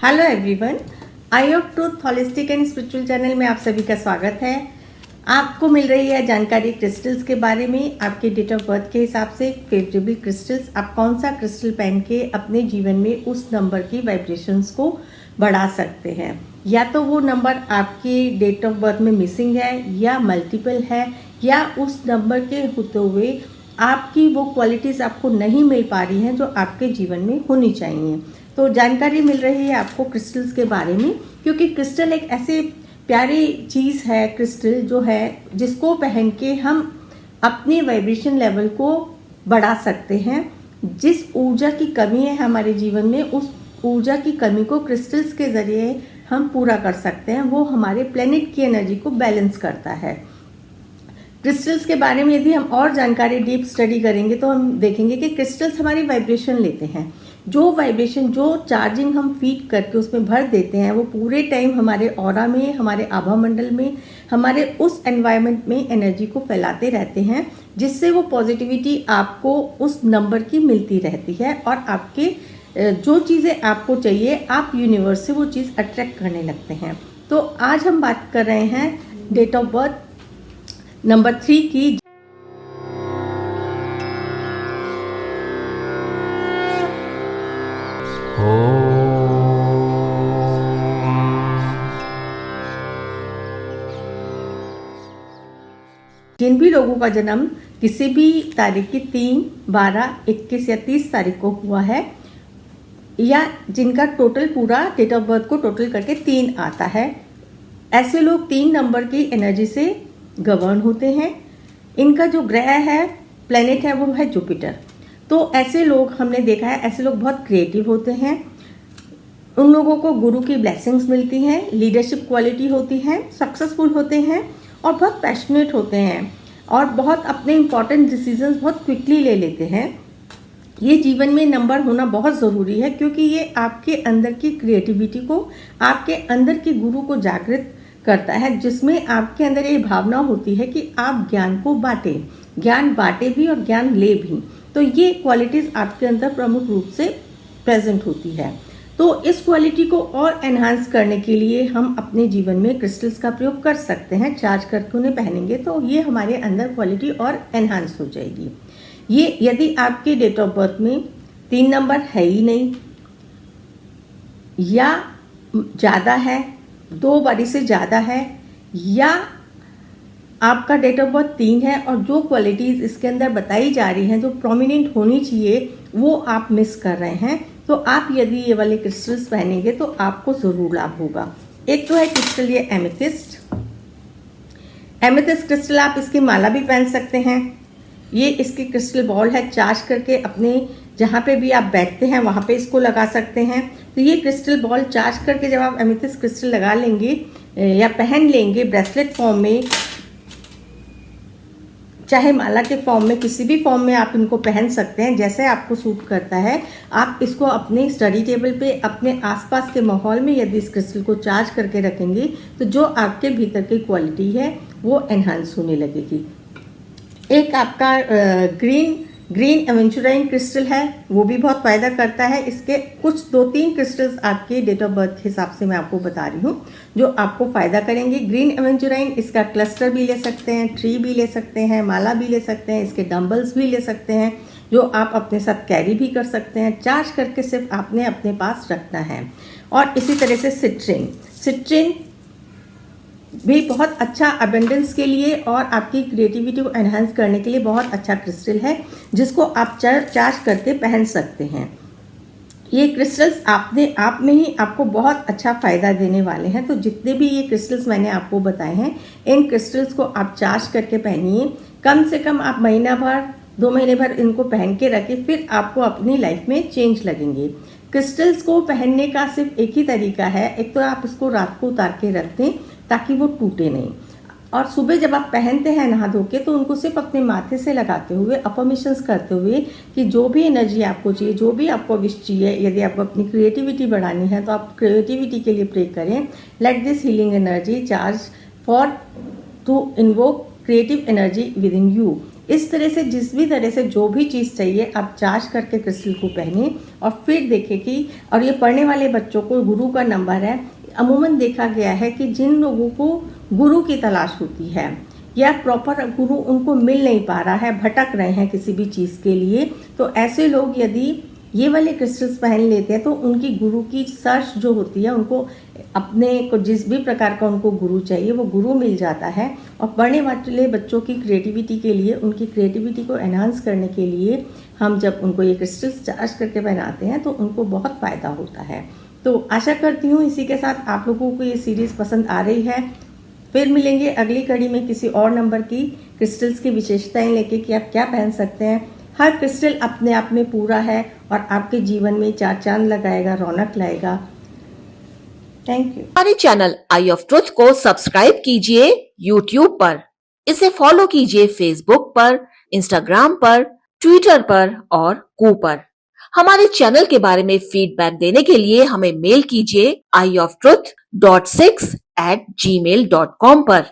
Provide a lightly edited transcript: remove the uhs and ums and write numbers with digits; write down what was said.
Hello everyone, I of truth holistic and spiritual channel में आप सभी का स्वागत है। आपको मिल रही है जानकारी क्रिस्टल्स के बारे में। आपके डेट ऑफ बर्थ के हिसाब से फेवरेबल क्रिस्टल्स, आप कौन सा क्रिस्टल पहन के अपने जीवन में उस नंबर की वाइब्रेशंस को बढ़ा सकते हैं। या तो वो नंबर आपके डेट ऑफ बर्थ में मिसिंग है या मल्टीपल है, या उस नंबर के होते हुए आपकी वो क्वालिटीज़ आपको नहीं मिल पा रही हैं जो आपके जीवन में होनी चाहिए। तो जानकारी मिल रही है आपको क्रिस्टल्स के बारे में, क्योंकि क्रिस्टल एक ऐसे प्यारी चीज़ है, क्रिस्टल जो है जिसको पहन के हम अपने वाइब्रेशन लेवल को बढ़ा सकते हैं। जिस ऊर्जा की कमी है हमारे जीवन में, उस ऊर्जा की कमी को क्रिस्टल्स के ज़रिए हम पूरा कर सकते हैं। वो हमारे प्लेनेट की एनर्जी को बैलेंस करता है। क्रिस्टल्स के बारे में यदि हम और जानकारी डीप स्टडी करेंगे तो हम देखेंगे कि क्रिस्टल्स हमारी वाइब्रेशन लेते हैं। जो वाइब्रेशन, जो चार्जिंग हम फीड करके उसमें भर देते हैं, वो पूरे टाइम हमारे ऑरा में, हमारे आभा मंडल में, हमारे उस एनवायरनमेंट में एनर्जी को फैलाते रहते हैं, जिससे वो पॉजिटिविटी आपको उस नंबर की मिलती रहती है और आपके जो चीज़ें आपको चाहिए आप यूनिवर्स से वो चीज़ अट्रैक्ट करने लगते हैं। तो आज हम बात कर रहे हैं डेट ऑफ बर्थ नंबर 3 की। जिन भी लोगों का जन्म किसी भी तारीख की 3, 12, 21 या 30 तारीख को हुआ है, या जिनका टोटल पूरा डेट ऑफ बर्थ को टोटल करके 3 आता है, ऐसे लोग 3 नंबर की एनर्जी से गवर्न होते हैं। इनका जो ग्रह है, प्लेनेट है, वो है जुपिटर। तो ऐसे लोग हमने देखा है, ऐसे लोग बहुत क्रिएटिव होते हैं। उन लोगों को गुरु की ब्लेसिंग्स मिलती हैं, लीडरशिप क्वालिटी होती है, सक्सेसफुल होते हैं और बहुत पैशनेट होते हैं और बहुत अपने इंपॉर्टेंट डिसीजंस बहुत क्विकली ले लेते हैं। ये जीवन में नंबर होना बहुत ज़रूरी है, क्योंकि ये आपके अंदर की क्रिएटिविटी को, आपके अंदर की गुरु को जागृत करता है, जिसमें आपके अंदर ये भावना होती है कि आप ज्ञान को बांटें, ज्ञान बांटे भी और ज्ञान ले भी। तो ये क्वालिटीज़ आपके अंदर प्रमुख रूप से प्रेजेंट होती है। तो इस क्वालिटी को और एनहांस करने के लिए हम अपने जीवन में क्रिस्टल्स का प्रयोग कर सकते हैं। चार्ज करके उन्हें पहनेंगे तो ये हमारे अंदर क्वालिटी और एनहांस हो जाएगी। ये यदि आपके डेट ऑफ बर्थ में 3 नंबर है ही नहीं, या ज़्यादा है, 2 बारी से ज़्यादा है, या आपका डेट ऑफ बर्थ 3 है और जो क्वालिटीज़ इसके अंदर बताई जा रही हैं, जो प्रोमिनेंट होनी चाहिए, वो आप मिस कर रहे हैं, तो आप यदि ये वाले क्रिस्टल्स पहनेंगे तो आपको ज़रूर लाभ होगा। एक तो है क्रिस्टल ये एमेथिस्ट। एमेथिस्ट क्रिस्टल आप इसकी माला भी पहन सकते हैं। ये इसकी क्रिस्टल बॉल है, चार्ज करके अपने जहाँ पे भी आप बैठते हैं वहाँ पे इसको लगा सकते हैं। तो ये क्रिस्टल बॉल चार्ज करके जब आप एमेथिस्ट क्रिस्टल लगा लेंगे या पहन लेंगे ब्रेसलेट फॉर्म में, चाहे माला के फॉर्म में, किसी भी फॉर्म में आप इनको पहन सकते हैं, जैसे आपको सूट करता है। आप इसको अपने स्टडी टेबल पे, अपने आसपास के माहौल में यदि इस क्रिस्टल को चार्ज करके रखेंगे तो जो आपके भीतर की क्वालिटी है वो एनहांस होने लगेगी। एक आपका ग्रीन एवेंचुराइन क्रिस्टल है, वो भी बहुत फ़ायदा करता है। इसके कुछ 2-3 क्रिस्टल्स आपके डेट ऑफ बर्थ के हिसाब से मैं आपको बता रही हूँ जो आपको फ़ायदा करेंगे। ग्रीन एवेंचुराइन, इसका क्लस्टर भी ले सकते हैं, ट्री भी ले सकते हैं, माला भी ले सकते हैं, इसके डम्बल्स भी ले सकते हैं, जो आप अपने साथ कैरी भी कर सकते हैं। चार्ज करके सिर्फ आपने अपने पास रखना है। और इसी तरह से सिट्रिन भी बहुत अच्छा अबेंडेंस के लिए और आपकी क्रिएटिविटी को एनहांस करने के लिए बहुत अच्छा क्रिस्टल है, जिसको आप चार्ज करके पहन सकते हैं। ये क्रिस्टल्स अपने आप में ही आपको बहुत अच्छा फ़ायदा देने वाले हैं। तो जितने भी ये क्रिस्टल्स मैंने आपको बताए हैं, इन क्रिस्टल्स को आप चार्ज करके पहनिए। कम से कम आप महीना भर, 2 महीने भर इनको पहन के रखें, फिर आपको अपनी लाइफ में चेंज लगेंगे। क्रिस्टल्स को पहनने का सिर्फ एक ही तरीका है। एक तो आप इसको रात को उतार के रख दें ताकि वो टूटे नहीं, और सुबह जब आप पहनते हैं नहा धो के, तो उनको सिर्फ अपने माथे से लगाते हुए, अफर्मेशंस करते हुए कि जो भी एनर्जी आपको चाहिए, जो भी आपको विश चाहिए, यदि आपको अपनी क्रिएटिविटी बढ़ानी है तो आप क्रिएटिविटी के लिए प्रे करें। Let this healing energy charge for to invoke creative energy with in you. इस तरह से जिस भी तरह से जो भी चीज़ चाहिए आप चार्ज करके क्रिस्टल को पहने और फिर देखें कि, और ये पढ़ने वाले बच्चों को गुरु का नंबर है। अमूमन देखा गया है कि जिन लोगों को गुरु की तलाश होती है या प्रॉपर गुरु उनको मिल नहीं पा रहा है, भटक रहे हैं किसी भी चीज़ के लिए, तो ऐसे लोग यदि ये वाले क्रिस्टल्स पहन लेते हैं तो उनकी गुरु की सर्च जो होती है, उनको अपने को जिस भी प्रकार का उनको गुरु चाहिए वो गुरु मिल जाता है। और पढ़ने वाले बच्चों की क्रिएटिविटी के लिए, उनकी क्रिएटिविटी को एनहांस करने के लिए हम जब उनको ये क्रिस्टल्स चार्ज करके पहनाते हैं तो उनको बहुत फ़ायदा होता है। तो आशा करती हूँ इसी के साथ आप लोगों को ये सीरीज़ पसंद आ रही है। फिर मिलेंगे अगली कड़ी में किसी और नंबर की क्रिस्टल्स की विशेषताएं लेके कि आप क्या पहन सकते हैं। हर क्रिस्टल अपने आप में पूरा है और आपके जीवन में चार चांद लगाएगा, रौनक लाएगा। Thank you. हमारे चैनल आई ऑफ ट्रुथ को सब्सक्राइब कीजिए YouTube पर, इसे फॉलो कीजिए Facebook पर, Instagram पर, Twitter पर और कू पर। हमारे चैनल के बारे में फीडबैक देने के लिए हमें मेल कीजिए ioftruth.6@gmail.com पर।